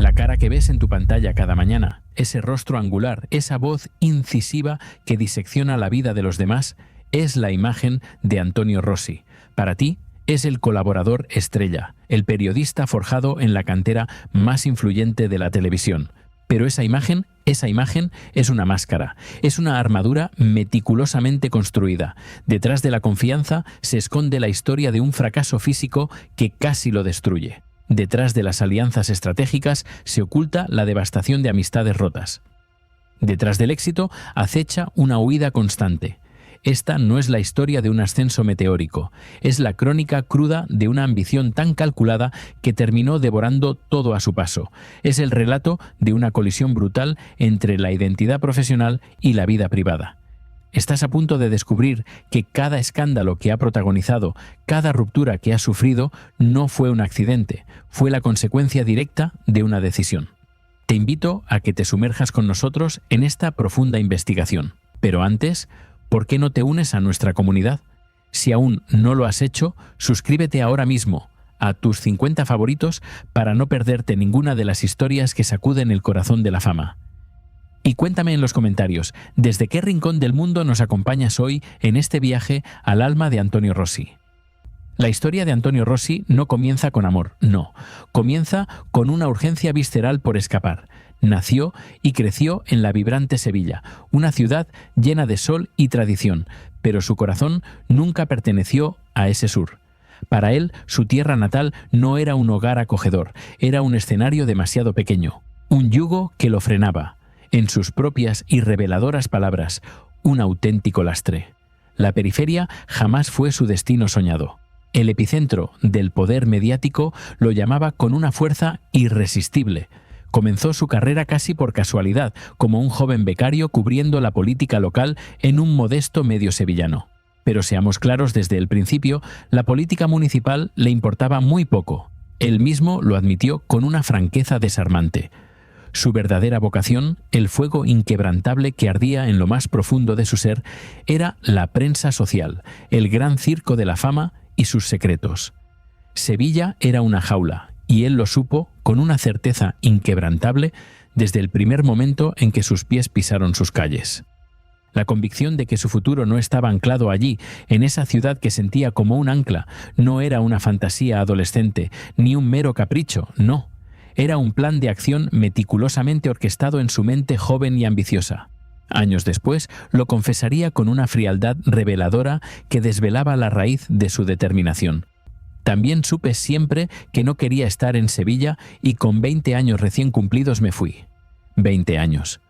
La cara que ves en tu pantalla cada mañana, ese rostro angular, esa voz incisiva que disecciona la vida de los demás, es la imagen de Antonio Rossi. Para ti, es el colaborador estrella, el periodista forjado en la cantera más influyente de la televisión. Pero esa imagen es una máscara, es una armadura meticulosamente construida. Detrás de la confianza se esconde la historia de un fracaso físico que casi lo destruye. Detrás de las alianzas estratégicas se oculta la devastación de amistades rotas. Detrás del éxito acecha una huida constante. Esta no es la historia de un ascenso meteórico, es la crónica cruda de una ambición tan calculada que terminó devorando todo a su paso. Es el relato de una colisión brutal entre la identidad profesional y la vida privada. Estás a punto de descubrir que cada escándalo que ha protagonizado, cada ruptura que ha sufrido, no fue un accidente, fue la consecuencia directa de una decisión. Te invito a que te sumerjas con nosotros en esta profunda investigación. Pero antes, ¿por qué no te unes a nuestra comunidad? Si aún no lo has hecho, suscríbete ahora mismo a tus 50 favoritos para no perderte ninguna de las historias que sacuden el corazón de la fama. Y cuéntame en los comentarios, ¿desde qué rincón del mundo nos acompañas hoy en este viaje al alma de Antonio Rossi? La historia de Antonio Rossi no comienza con amor, no. Comienza con una urgencia visceral por escapar. Nació y creció en la vibrante Sevilla, una ciudad llena de sol y tradición, pero su corazón nunca perteneció a ese sur. Para él, su tierra natal no era un hogar acogedor, era un escenario demasiado pequeño, un yugo que lo frenaba. En sus propias y reveladoras palabras, un auténtico lastre. La periferia jamás fue su destino soñado. El epicentro del poder mediático lo llamaba con una fuerza irresistible. Comenzó su carrera casi por casualidad, como un joven becario cubriendo la política local en un modesto medio sevillano. Pero seamos claros desde el principio, la política municipal le importaba muy poco. Él mismo lo admitió con una franqueza desarmante. Su verdadera vocación, el fuego inquebrantable que ardía en lo más profundo de su ser, era la prensa social, el gran circo de la fama y sus secretos. Sevilla era una jaula, y él lo supo con una certeza inquebrantable desde el primer momento en que sus pies pisaron sus calles. La convicción de que su futuro no estaba anclado allí, en esa ciudad que sentía como un ancla, no era una fantasía adolescente, ni un mero capricho, no. Era un plan de acción meticulosamente orquestado en su mente joven y ambiciosa. Años después, lo confesaría con una frialdad reveladora que desvelaba la raíz de su determinación. También supe siempre que no quería estar en Sevilla y con 20 años recién cumplidos me fui. 20 años.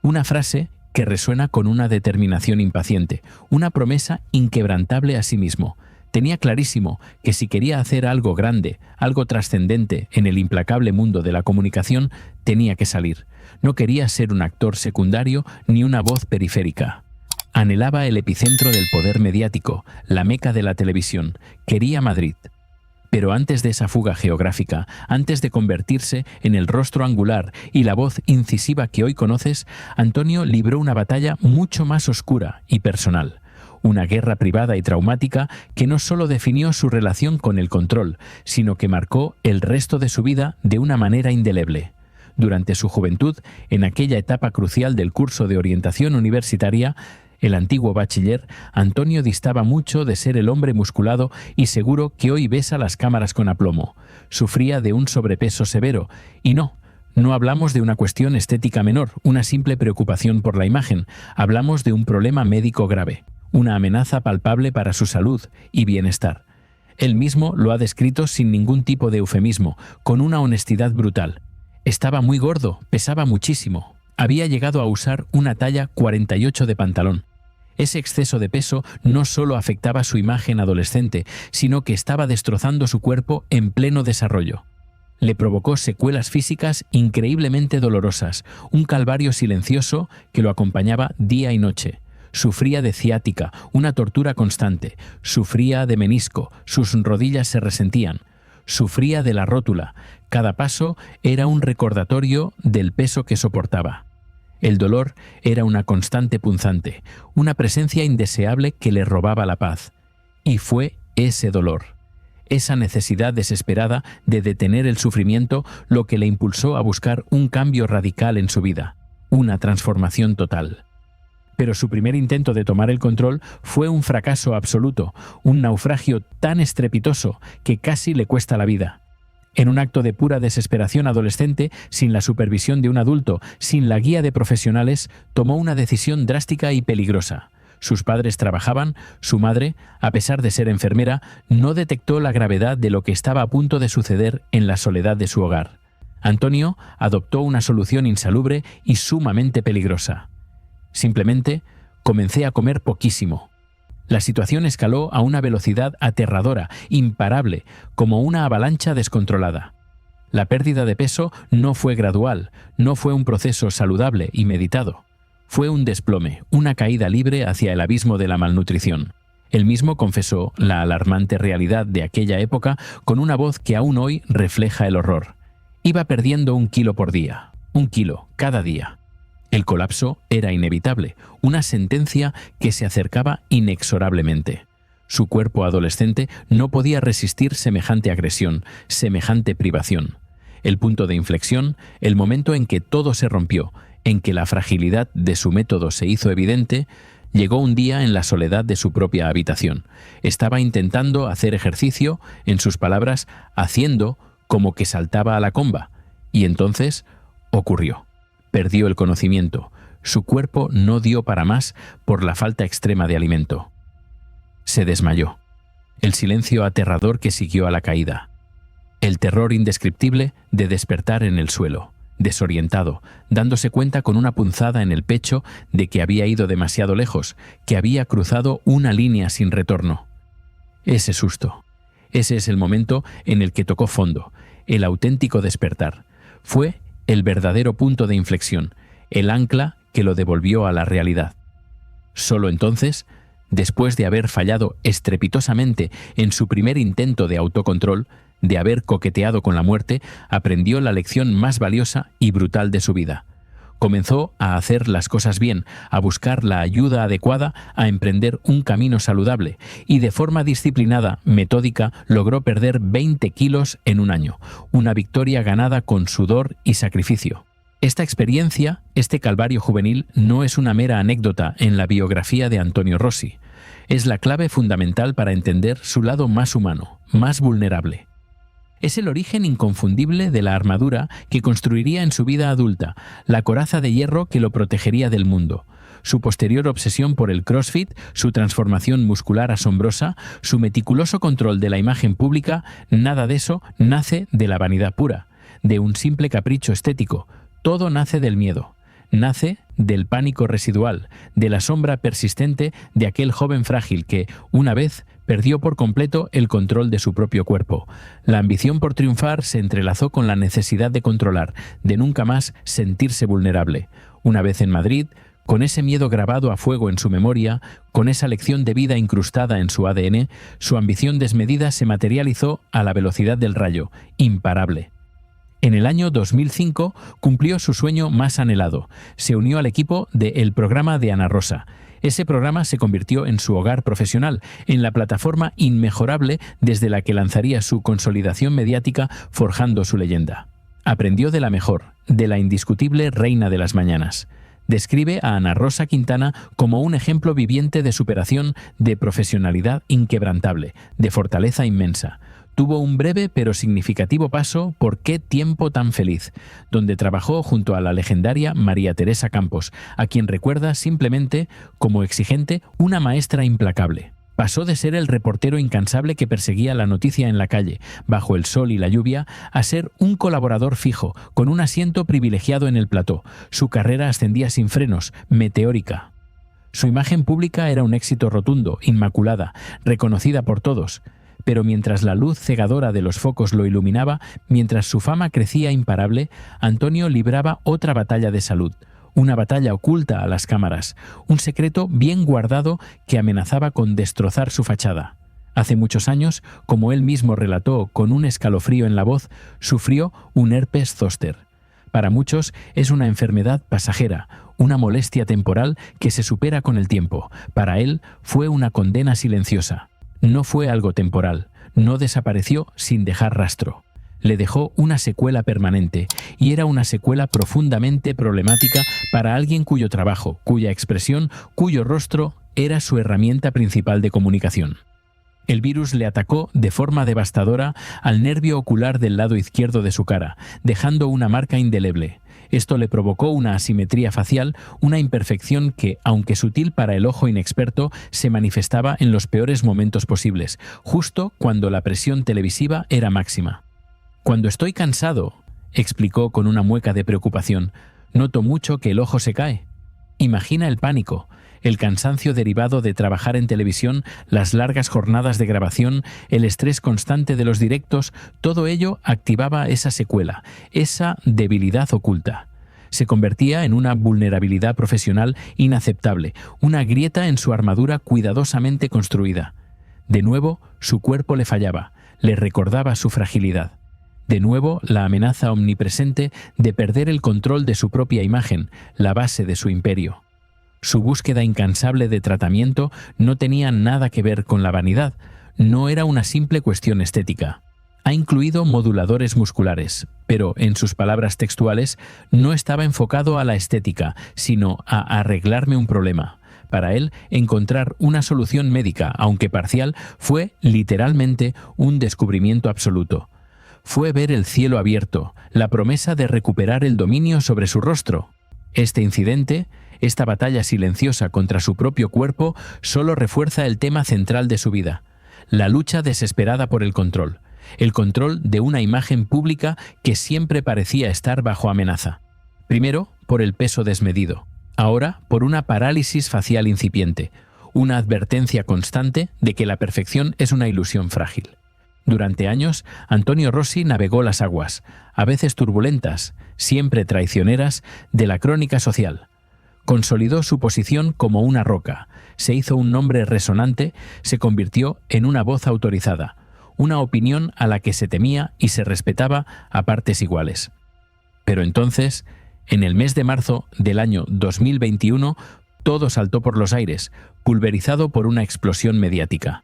Una frase que resuena con una determinación impaciente, una promesa inquebrantable a sí mismo. Tenía clarísimo que si quería hacer algo grande, algo trascendente en el implacable mundo de la comunicación, tenía que salir. No quería ser un actor secundario ni una voz periférica. Anhelaba el epicentro del poder mediático, la meca de la televisión. Quería Madrid. Pero antes de esa fuga geográfica, antes de convertirse en el rostro angular y la voz incisiva que hoy conoces, Antonio libró una batalla mucho más oscura y personal. Una guerra privada y traumática que no solo definió su relación con el control, sino que marcó el resto de su vida de una manera indeleble. Durante su juventud, en aquella etapa crucial del curso de orientación universitaria, el antiguo bachiller, Antonio distaba mucho de ser el hombre musculado y seguro que hoy besa las cámaras con aplomo. Sufría de un sobrepeso severo, y no hablamos de una cuestión estética menor, una simple preocupación por la imagen, hablamos de un problema médico grave. Una amenaza palpable para su salud y bienestar. Él mismo lo ha descrito sin ningún tipo de eufemismo, con una honestidad brutal. Estaba muy gordo, pesaba muchísimo. Había llegado a usar una talla 48 de pantalón. Ese exceso de peso no solo afectaba su imagen adolescente, sino que estaba destrozando su cuerpo en pleno desarrollo. Le provocó secuelas físicas increíblemente dolorosas, un calvario silencioso que lo acompañaba día y noche. Sufría de ciática, una tortura constante. Sufría de menisco, sus rodillas se resentían. Sufría de la rótula. Cada paso era un recordatorio del peso que soportaba. El dolor era una constante punzante, una presencia indeseable que le robaba la paz. Y fue ese dolor, esa necesidad desesperada de detener el sufrimiento, lo que le impulsó a buscar un cambio radical en su vida, una transformación total. Pero su primer intento de tomar el control fue un fracaso absoluto, un naufragio tan estrepitoso que casi le cuesta la vida. En un acto de pura desesperación adolescente, sin la supervisión de un adulto, sin la guía de profesionales, tomó una decisión drástica y peligrosa. Sus padres trabajaban, su madre, a pesar de ser enfermera, no detectó la gravedad de lo que estaba a punto de suceder en la soledad de su hogar. Antonio adoptó una solución insalubre y sumamente peligrosa. Simplemente comencé a comer poquísimo. La situación escaló a una velocidad aterradora, imparable, como una avalancha descontrolada. La pérdida de peso no fue gradual, no fue un proceso saludable y meditado. Fue un desplome, una caída libre hacia el abismo de la malnutrición. Él mismo confesó la alarmante realidad de aquella época con una voz que aún hoy refleja el horror. Iba perdiendo 1 kilo por día, 1 kilo cada día. El colapso era inevitable, una sentencia que se acercaba inexorablemente. Su cuerpo adolescente no podía resistir semejante agresión, semejante privación. El punto de inflexión, el momento en que todo se rompió, en que la fragilidad de su método se hizo evidente, llegó un día en la soledad de su propia habitación. Estaba intentando hacer ejercicio, en sus palabras, haciendo como que saltaba a la comba, y entonces ocurrió. Perdió el conocimiento. Su cuerpo no dio para más por la falta extrema de alimento. Se desmayó. El silencio aterrador que siguió a la caída. El terror indescriptible de despertar en el suelo, desorientado, dándose cuenta con una punzada en el pecho de que había ido demasiado lejos, que había cruzado una línea sin retorno. Ese susto. Ese es el momento en el que tocó fondo, el auténtico despertar. Fue el verdadero punto de inflexión, el ancla que lo devolvió a la realidad. Solo entonces, después de haber fallado estrepitosamente en su primer intento de autocontrol, de haber coqueteado con la muerte, aprendió la lección más valiosa y brutal de su vida. Comenzó a hacer las cosas bien, a buscar la ayuda adecuada, a emprender un camino saludable y de forma disciplinada, metódica, logró perder 20 kilos en 1 año, una victoria ganada con sudor y sacrificio. Esta experiencia, este calvario juvenil, no es una mera anécdota en la biografía de Antonio Rossi. Es la clave fundamental para entender su lado más humano, más vulnerable. Es el origen inconfundible de la armadura que construiría en su vida adulta, la coraza de hierro que lo protegería del mundo. Su posterior obsesión por el CrossFit, su transformación muscular asombrosa, su meticuloso control de la imagen pública, nada de eso nace de la vanidad pura, de un simple capricho estético. Todo nace del miedo. Nace del pánico residual, de la sombra persistente de aquel joven frágil que, una vez, perdió por completo el control de su propio cuerpo. La ambición por triunfar se entrelazó con la necesidad de controlar, de nunca más sentirse vulnerable. Una vez en Madrid, con ese miedo grabado a fuego en su memoria, con esa lección de vida incrustada en su ADN, su ambición desmedida se materializó a la velocidad del rayo, imparable. En el año 2005 cumplió su sueño más anhelado. Se unió al equipo de El Programa de Ana Rosa. Ese programa se convirtió en su hogar profesional, en la plataforma inmejorable desde la que lanzaría su consolidación mediática forjando su leyenda. Aprendió de la mejor, de la indiscutible reina de las mañanas. Describe a Ana Rosa Quintana como un ejemplo viviente de superación, de profesionalidad inquebrantable, de fortaleza inmensa. Tuvo un breve pero significativo paso por Qué tiempo tan feliz, donde trabajó junto a la legendaria María Teresa Campos, a quien recuerda simplemente como exigente, una maestra implacable. Pasó de ser el reportero incansable que perseguía la noticia en la calle, bajo el sol y la lluvia, a ser un colaborador fijo, con un asiento privilegiado en el plató. Su carrera ascendía sin frenos, meteórica. Su imagen pública era un éxito rotundo, inmaculada, reconocida por todos. Pero mientras la luz cegadora de los focos lo iluminaba, mientras su fama crecía imparable, Antonio libraba otra batalla de salud, una batalla oculta a las cámaras, un secreto bien guardado que amenazaba con destrozar su fachada. Hace muchos años, como él mismo relató con un escalofrío en la voz, sufrió un herpes zóster. Para muchos es una enfermedad pasajera, una molestia temporal que se supera con el tiempo. Para él fue una condena silenciosa. No fue algo temporal, no desapareció sin dejar rastro. Le dejó una secuela permanente, y era una secuela profundamente problemática para alguien cuyo trabajo, cuya expresión, cuyo rostro era su herramienta principal de comunicación. El virus le atacó de forma devastadora al nervio ocular del lado izquierdo de su cara, dejando una marca indeleble. Esto le provocó una asimetría facial, una imperfección que, aunque sutil para el ojo inexperto, se manifestaba en los peores momentos posibles, justo cuando la presión televisiva era máxima. «Cuando estoy cansado», explicó con una mueca de preocupación, «noto mucho que el ojo se cae». Imagina el pánico, el cansancio derivado de trabajar en televisión, las largas jornadas de grabación, el estrés constante de los directos, todo ello activaba esa secuela, esa debilidad oculta. Se convertía en una vulnerabilidad profesional inaceptable, una grieta en su armadura cuidadosamente construida. De nuevo, su cuerpo le fallaba, le recordaba su fragilidad. De nuevo, la amenaza omnipresente de perder el control de su propia imagen, la base de su imperio. Su búsqueda incansable de tratamiento no tenía nada que ver con la vanidad, no era una simple cuestión estética. Ha incluido moduladores musculares, pero, en sus palabras textuales, no estaba enfocado a la estética, sino a arreglarme un problema. Para él, encontrar una solución médica, aunque parcial, fue, literalmente, un descubrimiento absoluto. Fue ver el cielo abierto, la promesa de recuperar el dominio sobre su rostro. Este incidente, esta batalla silenciosa contra su propio cuerpo, solo refuerza el tema central de su vida: la lucha desesperada por el control de una imagen pública que siempre parecía estar bajo amenaza. Primero, por el peso desmedido. Ahora, por una parálisis facial incipiente, una advertencia constante de que la perfección es una ilusión frágil. Durante años, Antonio Rossi navegó las aguas, a veces turbulentas, siempre traicioneras, de la crónica social. Consolidó su posición como una roca, se hizo un nombre resonante, se convirtió en una voz autorizada, una opinión a la que se temía y se respetaba a partes iguales. Pero entonces, en el mes de marzo del año 2021, todo saltó por los aires, pulverizado por una explosión mediática.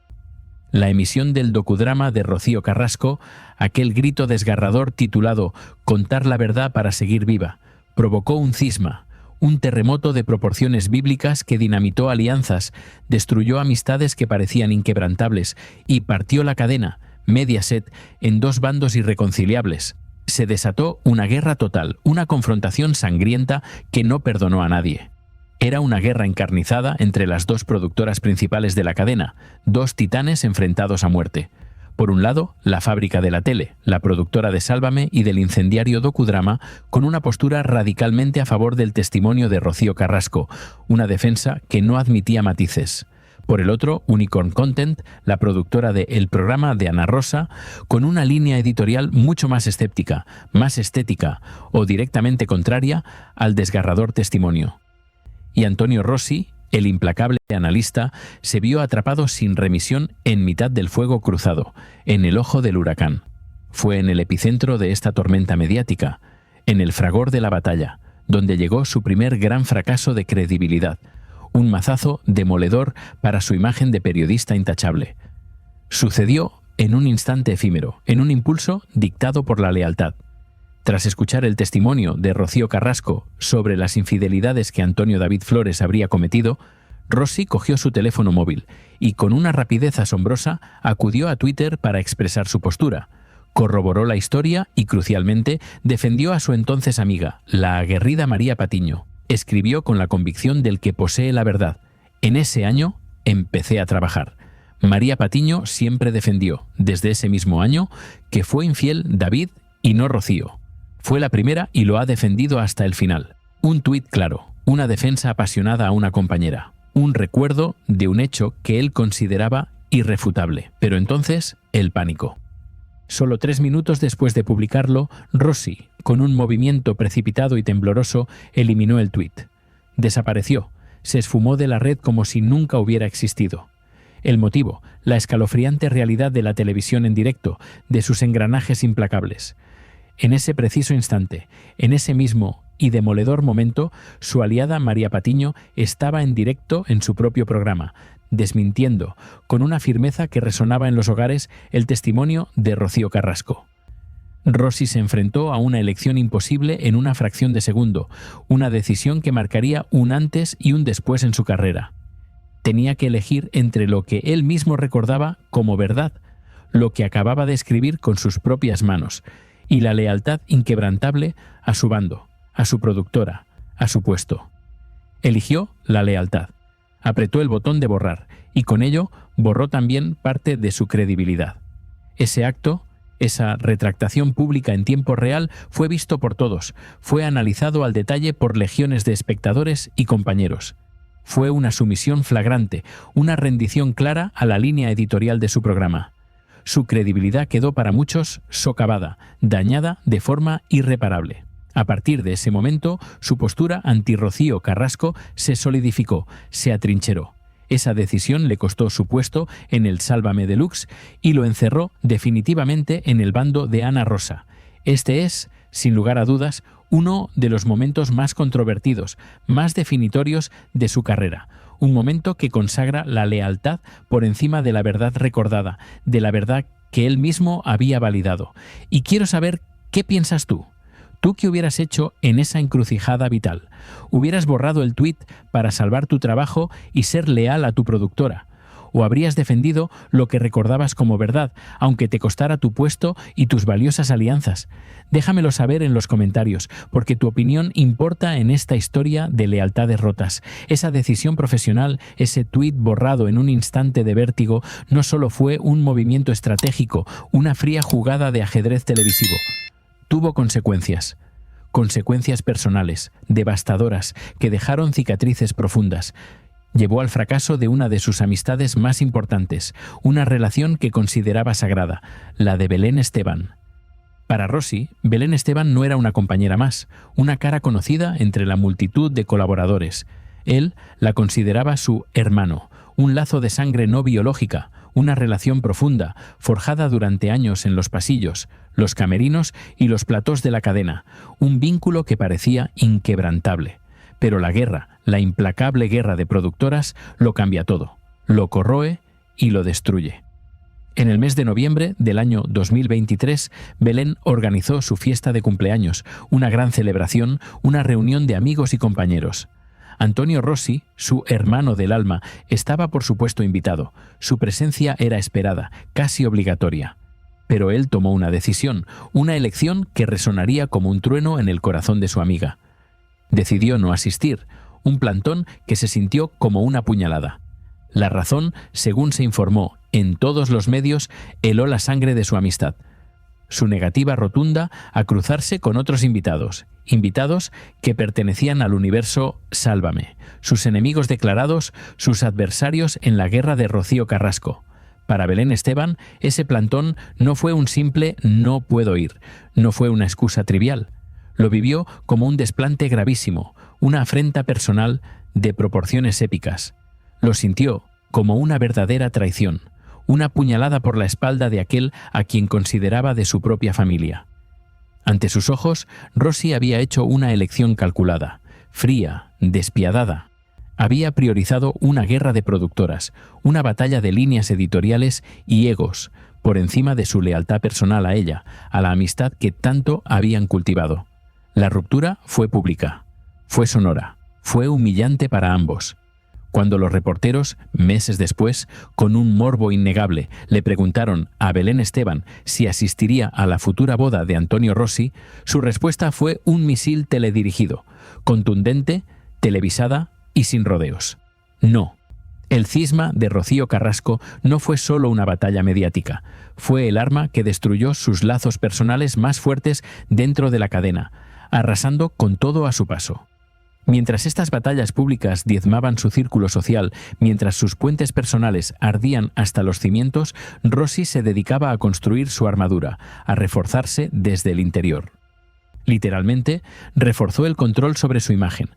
La emisión del docudrama de Rocío Carrasco, aquel grito desgarrador titulado «Contar la verdad para seguir viva», provocó un cisma, un terremoto de proporciones bíblicas que dinamitó alianzas, destruyó amistades que parecían inquebrantables y partió la cadena, Mediaset, en dos bandos irreconciliables. Se desató una guerra total, una confrontación sangrienta que no perdonó a nadie. Era una guerra encarnizada entre las dos productoras principales de la cadena, dos titanes enfrentados a muerte. Por un lado, la fábrica de la tele, la productora de Sálvame y del incendiario docudrama, con una postura radicalmente a favor del testimonio de Rocío Carrasco, una defensa que no admitía matices. Por el otro, Unicorn Content, la productora de El programa de Ana Rosa, con una línea editorial mucho más escéptica, más estética o directamente contraria al desgarrador testimonio. Y Antonio Rossi, el implacable analista, se vio atrapado sin remisión en mitad del fuego cruzado, en el ojo del huracán. Fue en el epicentro de esta tormenta mediática, en el fragor de la batalla, donde llegó su primer gran fracaso de credibilidad, un mazazo demoledor para su imagen de periodista intachable. Sucedió en un instante efímero, en un impulso dictado por la lealtad. Tras escuchar el testimonio de Rocío Carrasco sobre las infidelidades que Antonio David Flores habría cometido, Rossi cogió su teléfono móvil y, con una rapidez asombrosa, acudió a Twitter para expresar su postura. Corroboró la historia y, crucialmente, defendió a su entonces amiga, la aguerrida María Patiño. Escribió con la convicción del que posee la verdad: «En ese año empecé a trabajar». María Patiño siempre defendió, desde ese mismo año, que fue infiel David y no Rocío. Fue la primera y lo ha defendido hasta el final. Un tuit claro, una defensa apasionada a una compañera, un recuerdo de un hecho que él consideraba irrefutable. Pero entonces, el pánico. Solo 3 minutos después de publicarlo, Rossi, con un movimiento precipitado y tembloroso, eliminó el tuit. Desapareció, se esfumó de la red como si nunca hubiera existido. El motivo, la escalofriante realidad de la televisión en directo, de sus engranajes implacables. En ese preciso instante, en ese mismo y demoledor momento, su aliada María Patiño estaba en directo en su propio programa, desmintiendo, con una firmeza que resonaba en los hogares, el testimonio de Rocío Carrasco. Rosy se enfrentó a una elección imposible en una fracción de segundo, una decisión que marcaría un antes y un después en su carrera. Tenía que elegir entre lo que él mismo recordaba como verdad, lo que acababa de escribir con sus propias manos, y la lealtad inquebrantable a su bando, a su productora, a su puesto. Eligió la lealtad. Apretó el botón de borrar, y con ello borró también parte de su credibilidad. Ese acto, esa retractación pública en tiempo real, fue visto por todos, fue analizado al detalle por legiones de espectadores y compañeros. Fue una sumisión flagrante, una rendición clara a la línea editorial de su programa. Su credibilidad quedó para muchos socavada, dañada de forma irreparable. A partir de ese momento, su postura anti-Rocío Carrasco se solidificó, se atrincheró. Esa decisión le costó su puesto en el Sálvame Deluxe y lo encerró definitivamente en el bando de Ana Rosa. Este es, sin lugar a dudas, uno de los momentos más controvertidos, más definitorios de su carrera. Un momento que consagra la lealtad por encima de la verdad recordada, de la verdad que él mismo había validado. Y quiero saber qué piensas tú. ¿Tú qué hubieras hecho en esa encrucijada vital? ¿Hubieras borrado el tuit para salvar tu trabajo y ser leal a tu productora? ¿O habrías defendido lo que recordabas como verdad, aunque te costara tu puesto y tus valiosas alianzas? Déjamelo saber en los comentarios, porque tu opinión importa en esta historia de lealtades rotas. Esa decisión profesional, ese tuit borrado en un instante de vértigo, no solo fue un movimiento estratégico, una fría jugada de ajedrez televisivo. Tuvo consecuencias. Consecuencias personales, devastadoras, que dejaron cicatrices profundas. Llevó al fracaso de una de sus amistades más importantes, una relación que consideraba sagrada, la de Belén Esteban. Para Rosy, Belén Esteban no era una compañera más, una cara conocida entre la multitud de colaboradores. Él la consideraba su hermano, un lazo de sangre no biológica, una relación profunda, forjada durante años en los pasillos, los camerinos y los platós de la cadena, un vínculo que parecía inquebrantable. Pero la guerra, la implacable guerra de productoras, lo cambia todo, lo corroe y lo destruye. En el mes de noviembre del año 2023, Belén organizó su fiesta de cumpleaños, una gran celebración, una reunión de amigos y compañeros. Antonio Rossi, su hermano del alma, estaba por supuesto invitado. Su presencia era esperada, casi obligatoria. Pero él tomó una decisión, una elección que resonaría como un trueno en el corazón de su amiga. Decidió no asistir, un plantón que se sintió como una puñalada. La razón, según se informó en todos los medios, heló la sangre de su amistad. Su negativa rotunda a cruzarse con otros invitados que pertenecían al universo Sálvame, sus enemigos declarados, sus adversarios en la guerra de Rocío Carrasco. Para Belén Esteban, ese plantón no fue un simple no puedo ir, no fue una excusa trivial. Lo vivió como un desplante gravísimo, una afrenta personal de proporciones épicas. Lo sintió como una verdadera traición, una puñalada por la espalda de aquel a quien consideraba de su propia familia. Ante sus ojos, Rossi había hecho una elección calculada, fría, despiadada. Había priorizado una guerra de productoras, una batalla de líneas editoriales y egos, por encima de su lealtad personal a ella, a la amistad que tanto habían cultivado. La ruptura fue pública, fue sonora, fue humillante para ambos. Cuando los reporteros, meses después, con un morbo innegable, le preguntaron a Belén Esteban si asistiría a la futura boda de Antonio Rossi, su respuesta fue un misil teledirigido, contundente, televisada y sin rodeos. No. El cisma de Rocío Carrasco no fue solo una batalla mediática, fue el arma que destruyó sus lazos personales más fuertes dentro de la cadena, arrasando con todo a su paso. Mientras estas batallas públicas diezmaban su círculo social, mientras sus puentes personales ardían hasta los cimientos, Rossi se dedicaba a construir su armadura, a reforzarse desde el interior. Literalmente, reforzó el control sobre su imagen,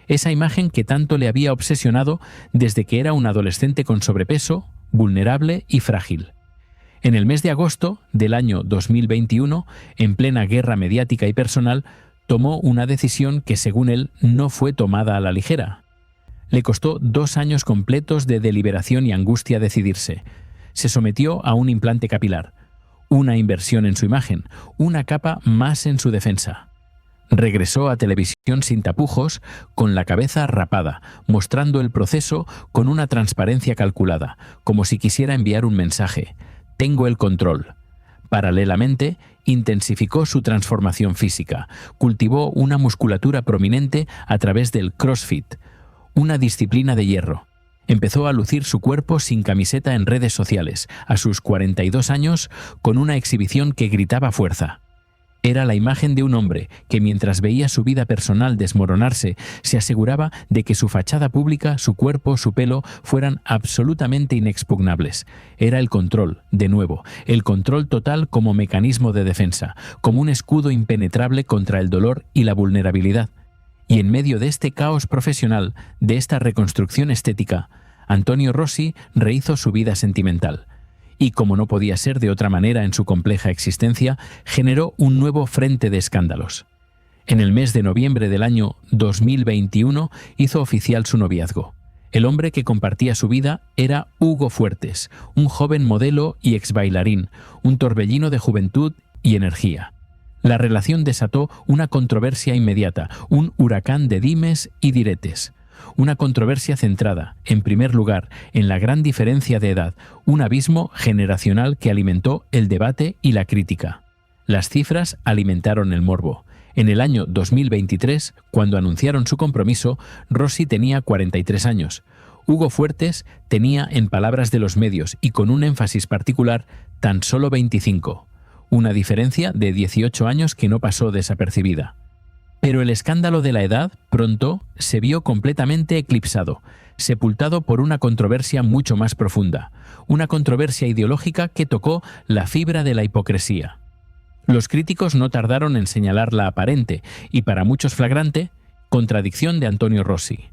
esa imagen que tanto le había obsesionado desde que era un adolescente con sobrepeso, vulnerable y frágil. En el mes de agosto del año 2021, en plena guerra mediática y personal, tomó una decisión que, según él, no fue tomada a la ligera. Le costó 2 años completos de deliberación y angustia decidirse. Se sometió a un implante capilar, una inversión en su imagen, una capa más en su defensa. Regresó a televisión sin tapujos, con la cabeza rapada, mostrando el proceso con una transparencia calculada, como si quisiera enviar un mensaje: «Tengo el control». Paralelamente, intensificó su transformación física, cultivó una musculatura prominente a través del CrossFit, una disciplina de hierro. Empezó a lucir su cuerpo sin camiseta en redes sociales, a sus 42 años, con una exhibición que gritaba fuerza. Era la imagen de un hombre que, mientras veía su vida personal desmoronarse, se aseguraba de que su fachada pública, su cuerpo, su pelo fueran absolutamente inexpugnables. Era el control, de nuevo, el control total como mecanismo de defensa, como un escudo impenetrable contra el dolor y la vulnerabilidad. Y en medio de este caos profesional, de esta reconstrucción estética, Antonio Rossi rehizo su vida sentimental. Y como no podía ser de otra manera en su compleja existencia, generó un nuevo frente de escándalos. En el mes de noviembre del año 2021 hizo oficial su noviazgo. El hombre que compartía su vida era Hugo Fuertes, un joven modelo y exbailarín, un torbellino de juventud y energía. La relación desató una controversia inmediata, un huracán de dimes y diretes. Una controversia centrada, en primer lugar, en la gran diferencia de edad, un abismo generacional que alimentó el debate y la crítica. Las cifras alimentaron el morbo. En el año 2023, cuando anunciaron su compromiso, Rossi tenía 43 años. Hugo Fuertes tenía, en palabras de los medios y con un énfasis particular, tan solo 25. Una diferencia de 18 años que no pasó desapercibida. Pero el escándalo de la edad, pronto, se vio completamente eclipsado, sepultado por una controversia mucho más profunda, una controversia ideológica que tocó la fibra de la hipocresía. Los críticos no tardaron en señalar la aparente, y para muchos flagrante, contradicción de Antonio Rossi.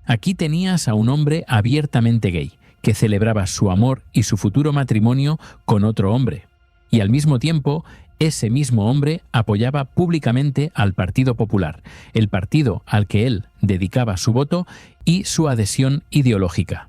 Aquí tenías a un hombre abiertamente gay, que celebraba su amor y su futuro matrimonio con otro hombre, y al mismo tiempo, ese mismo hombre apoyaba públicamente al Partido Popular, el partido al que él dedicaba su voto y su adhesión ideológica.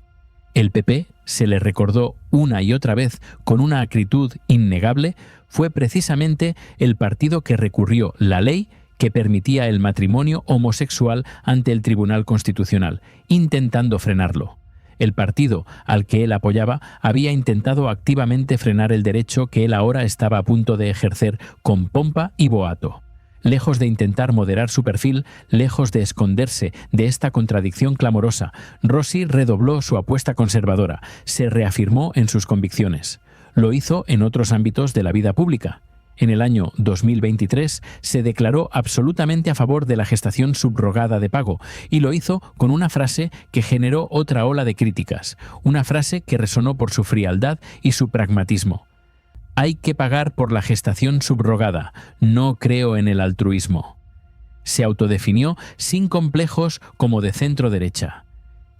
El PP, se le recordó una y otra vez con una acritud innegable, fue precisamente el partido que recurrió la ley que permitía el matrimonio homosexual ante el Tribunal Constitucional, intentando frenarlo. El partido al que él apoyaba había intentado activamente frenar el derecho que él ahora estaba a punto de ejercer con pompa y boato. Lejos de intentar moderar su perfil, lejos de esconderse de esta contradicción clamorosa, Rossi redobló su apuesta conservadora, se reafirmó en sus convicciones. Lo hizo en otros ámbitos de la vida pública. En el año 2023 se declaró absolutamente a favor de la gestación subrogada de pago y lo hizo con una frase que generó otra ola de críticas, una frase que resonó por su frialdad y su pragmatismo. Hay que pagar por la gestación subrogada, no creo en el altruismo. Se autodefinió sin complejos como de centro derecha.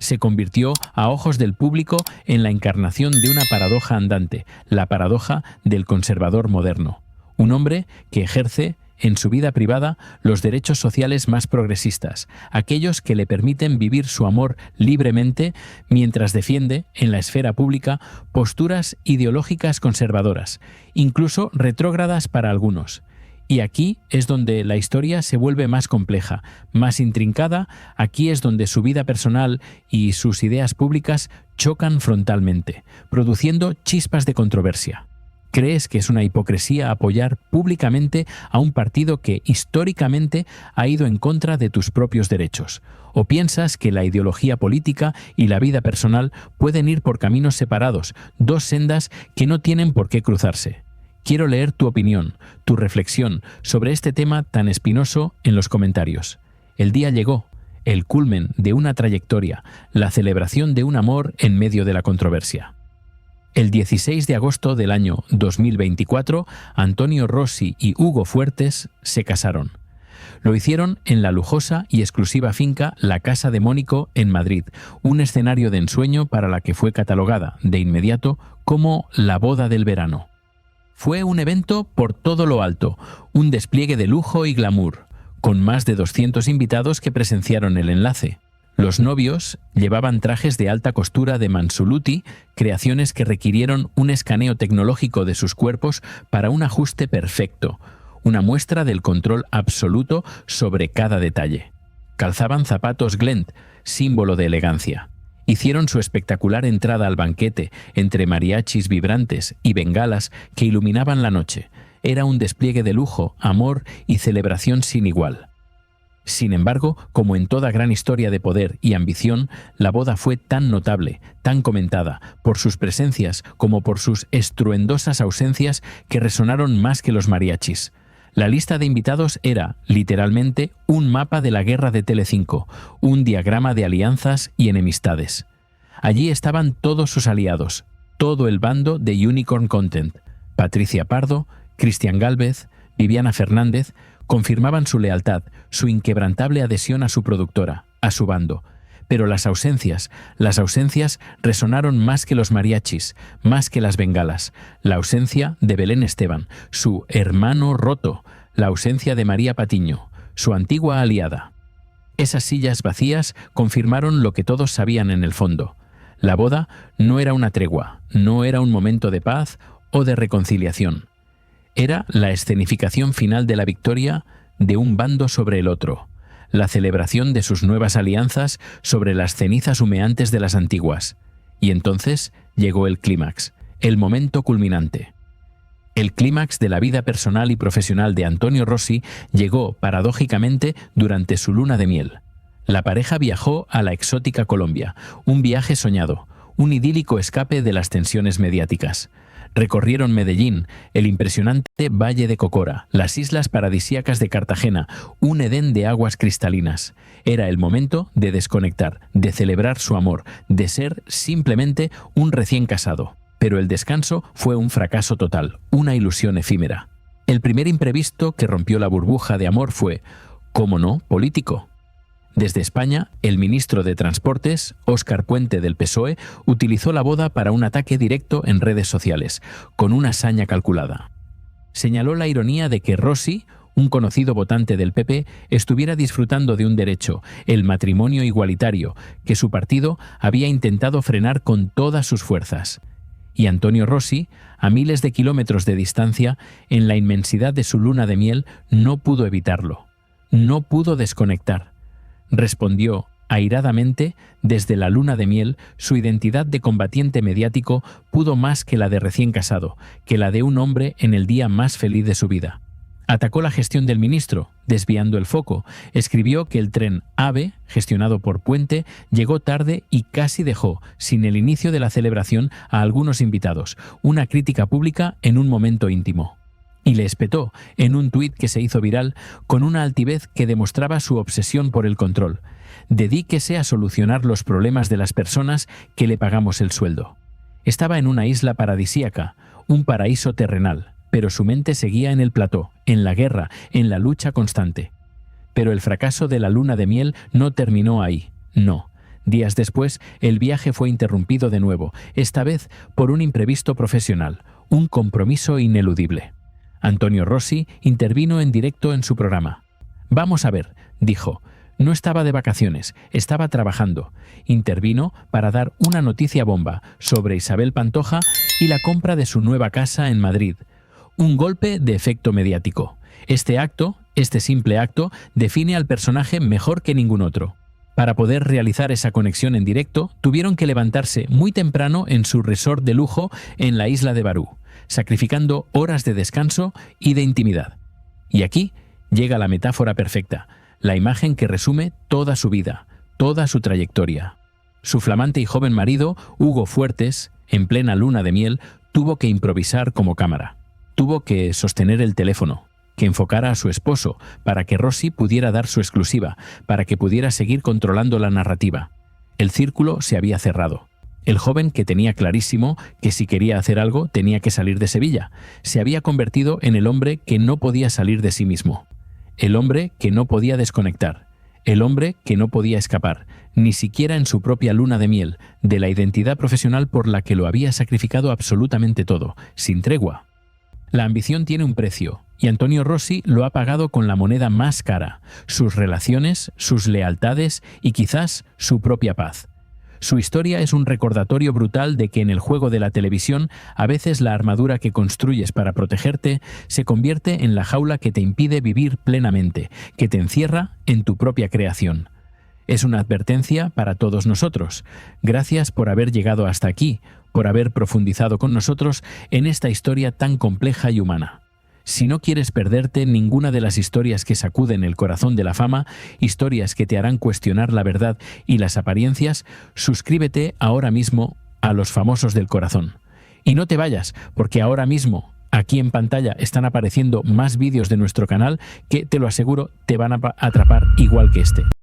Se convirtió a ojos del público en la encarnación de una paradoja andante, la paradoja del conservador moderno. Un hombre que ejerce, en su vida privada, los derechos sociales más progresistas, aquellos que le permiten vivir su amor libremente, mientras defiende, en la esfera pública, posturas ideológicas conservadoras, incluso retrógradas para algunos. Y aquí es donde la historia se vuelve más compleja, más intrincada, aquí es donde su vida personal y sus ideas públicas chocan frontalmente, produciendo chispas de controversia. ¿Crees que es una hipocresía apoyar públicamente a un partido que históricamente ha ido en contra de tus propios derechos? ¿O piensas que la ideología política y la vida personal pueden ir por caminos separados, dos sendas que no tienen por qué cruzarse? Quiero leer tu opinión, tu reflexión sobre este tema tan espinoso en los comentarios. El día llegó, el culmen de una trayectoria, la celebración de un amor en medio de la controversia. El 16 de agosto del año 2024, Antonio Rossi y Hugo Fuertes se casaron. Lo hicieron en la lujosa y exclusiva finca La Casa de Mónico en Madrid, un escenario de ensueño para la que fue catalogada de inmediato como la boda del verano. Fue un evento por todo lo alto, un despliegue de lujo y glamour, con más de 200 invitados que presenciaron el enlace. Los novios llevaban trajes de alta costura de Mansuluti, creaciones que requirieron un escaneo tecnológico de sus cuerpos para un ajuste perfecto, una muestra del control absoluto sobre cada detalle. Calzaban zapatos Glent, símbolo de elegancia. Hicieron su espectacular entrada al banquete entre mariachis vibrantes y bengalas que iluminaban la noche. Era un despliegue de lujo, amor y celebración sin igual. Sin embargo, como en toda gran historia de poder y ambición, la boda fue tan notable, tan comentada, por sus presencias como por sus estruendosas ausencias que resonaron más que los mariachis. La lista de invitados era, literalmente, un mapa de la guerra de Telecinco, un diagrama de alianzas y enemistades. Allí estaban todos sus aliados, todo el bando de Unicorn Content. Patricia Pardo, Cristian Gálvez, Viviana Fernández, confirmaban su lealtad, su inquebrantable adhesión a su productora, a su bando. Pero las ausencias resonaron más que los mariachis, más que las bengalas. La ausencia de Belén Esteban, su hermano roto, la ausencia de María Patiño, su antigua aliada. Esas sillas vacías confirmaron lo que todos sabían en el fondo. La boda no era una tregua, no era un momento de paz o de reconciliación. Era la escenificación final de la victoria de un bando sobre el otro, la celebración de sus nuevas alianzas sobre las cenizas humeantes de las antiguas. Y entonces llegó el clímax, el momento culminante. El clímax de la vida personal y profesional de Antonio Rossi llegó, paradójicamente, durante su luna de miel. La pareja viajó a la exótica Colombia, un viaje soñado, un idílico escape de las tensiones mediáticas. Recorrieron Medellín, el impresionante Valle de Cocora, las islas paradisíacas de Cartagena, un Edén de aguas cristalinas. Era el momento de desconectar, de celebrar su amor, de ser simplemente un recién casado. Pero el descanso fue un fracaso total, una ilusión efímera. El primer imprevisto que rompió la burbuja de amor fue, ¿cómo no?, político. Desde España, el ministro de Transportes, Óscar Puente del PSOE, utilizó la boda para un ataque directo en redes sociales, con una saña calculada. Señaló la ironía de que Rossi, un conocido votante del PP, estuviera disfrutando de un derecho, el matrimonio igualitario, que su partido había intentado frenar con todas sus fuerzas. Y Antonio Rossi, a miles de kilómetros de distancia, en la inmensidad de su luna de miel, no pudo evitarlo. No pudo desconectar. Respondió, airadamente, desde la luna de miel, su identidad de combatiente mediático pudo más que la de recién casado, que la de un hombre en el día más feliz de su vida. Atacó la gestión del ministro, desviando el foco. Escribió que el tren AVE, gestionado por Puente, llegó tarde y casi dejó, sin el inicio de la celebración, a algunos invitados, una crítica pública en un momento íntimo. Y le espetó, en un tuit que se hizo viral, con una altivez que demostraba su obsesión por el control. Dedíquese a solucionar los problemas de las personas que le pagamos el sueldo. Estaba en una isla paradisíaca, un paraíso terrenal, pero su mente seguía en el plató, en la guerra, en la lucha constante. Pero el fracaso de la luna de miel no terminó ahí, no. Días después, el viaje fue interrumpido de nuevo, esta vez por un imprevisto profesional, un compromiso ineludible. Antonio Rossi intervino en directo en su programa. «Vamos a ver», dijo, no estaba de vacaciones, estaba trabajando. Intervino para dar una noticia bomba sobre Isabel Pantoja y la compra de su nueva casa en Madrid. Un golpe de efecto mediático. Este simple acto, define al personaje mejor que ningún otro. Para poder realizar esa conexión en directo, tuvieron que levantarse muy temprano en su resort de lujo en la isla de Barú, sacrificando horas de descanso y de intimidad. Y aquí llega la metáfora perfecta, la imagen que resume toda su vida, toda su trayectoria. Su flamante y joven marido, Hugo Fuertes, en plena luna de miel, tuvo que improvisar como cámara. Tuvo que sostener el teléfono, que enfocara a su esposo, para que Rossi pudiera dar su exclusiva, para que pudiera seguir controlando la narrativa. El círculo se había cerrado. El joven, que tenía clarísimo que si quería hacer algo tenía que salir de Sevilla, se había convertido en el hombre que no podía salir de sí mismo. El hombre que no podía desconectar. El hombre que no podía escapar, ni siquiera en su propia luna de miel, de la identidad profesional por la que lo había sacrificado absolutamente todo, sin tregua. La ambición tiene un precio, Y Antonio Rossi lo ha pagado con la moneda más cara: sus relaciones, sus lealtades y quizás su propia paz. Su historia es un recordatorio brutal de que en el juego de la televisión a veces la armadura que construyes para protegerte se convierte en la jaula que te impide vivir plenamente, que te encierra en tu propia creación. Es una advertencia para todos nosotros. Gracias por haber llegado hasta aquí, por haber profundizado con nosotros en esta historia tan compleja y humana. Si no quieres perderte ninguna de las historias que sacuden el corazón de la fama, historias que te harán cuestionar la verdad y las apariencias, suscríbete ahora mismo a Los Famosos del Corazón. Y no te vayas, porque ahora mismo, aquí en pantalla, están apareciendo más vídeos de nuestro canal que, te lo aseguro, te van a atrapar igual que este.